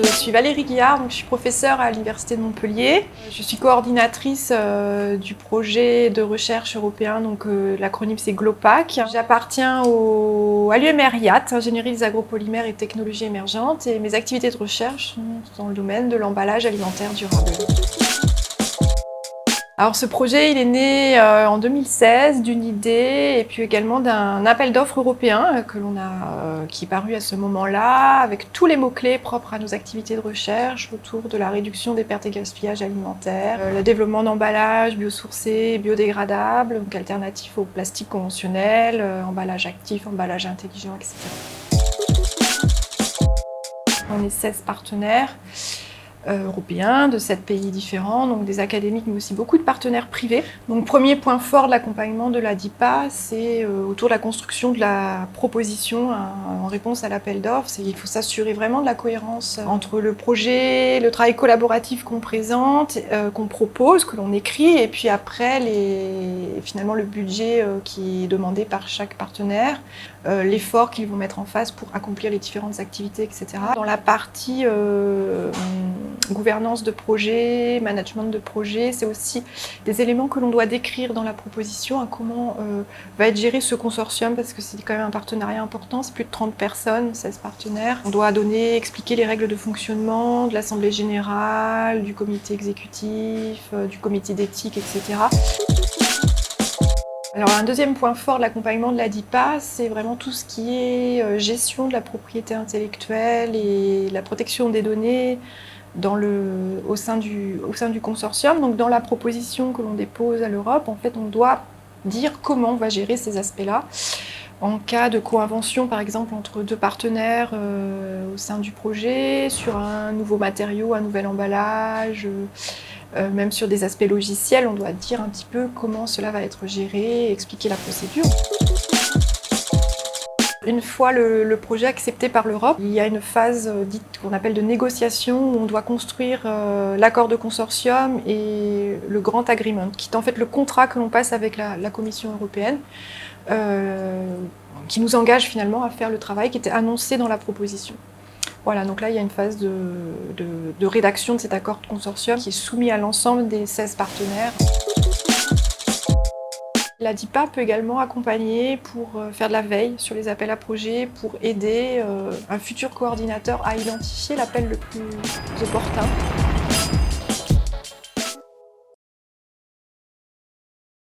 Je suis Valérie Guillard, donc je suis professeure à l'Université de Montpellier. Je suis coordinatrice du projet de recherche européen, donc l'acronyme c'est GLOPAC. J'appartiens à l'UMR IAT, Ingénierie des agropolymères et technologies émergentes, et mes activités de recherche sont dans le domaine de l'emballage alimentaire durable. Alors ce projet, il est né en 2016 d'une idée et puis également d'un appel d'offres européen qui est paru à ce moment-là avec tous les mots-clés propres à nos activités de recherche autour de la réduction des pertes et gaspillages alimentaires, le développement d'emballages biosourcés, biodégradables, donc alternatifs au plastique conventionnel, emballage actif, emballage intelligent, etc. On est 16 partenaires européens de 7 pays différents, donc des académiques mais aussi beaucoup de partenaires privés. Donc premier point fort de l'accompagnement de la DIPA, c'est autour de la construction de la proposition en réponse à l'appel d'offres. Il faut s'assurer vraiment de la cohérence entre le projet, le travail collaboratif qu'on présente, qu'on propose, que l'on écrit, et puis après finalement le budget qui est demandé par chaque partenaire, l'effort qu'ils vont mettre en face pour accomplir les différentes activités, etc. Dans la partie gouvernance de projet, management de projet, c'est aussi des éléments que l'on doit décrire dans la proposition, à comment va être géré ce consortium, parce que c'est quand même un partenariat important, c'est plus de 30 personnes, 16 partenaires. On doit expliquer les règles de fonctionnement de l'Assemblée générale, du comité exécutif, du comité d'éthique, etc. Alors un deuxième point fort de l'accompagnement de la DIPA, c'est vraiment tout ce qui est gestion de la propriété intellectuelle et la protection des données au sein du consortium. Donc dans la proposition que l'on dépose à l'Europe, en fait, on doit dire comment on va gérer ces aspects-là. En cas de co-invention, par exemple, entre deux partenaires au sein du projet, sur un nouveau matériau, un nouvel emballage, même sur des aspects logiciels, on doit dire un petit peu comment cela va être géré, expliquer la procédure. Une fois le projet accepté par l'Europe, il y a une phase dite qu'on appelle de négociation où on doit construire l'accord de consortium et le Grant Agreement, qui est en fait le contrat que l'on passe avec la Commission européenne, qui nous engage finalement à faire le travail qui était annoncé dans la proposition. Voilà, donc là il y a une phase de rédaction de cet accord de consortium qui est soumis à l'ensemble des 16 partenaires. La DIPA peut également accompagner pour faire de la veille sur les appels à projets, pour aider un futur coordinateur à identifier l'appel le plus opportun.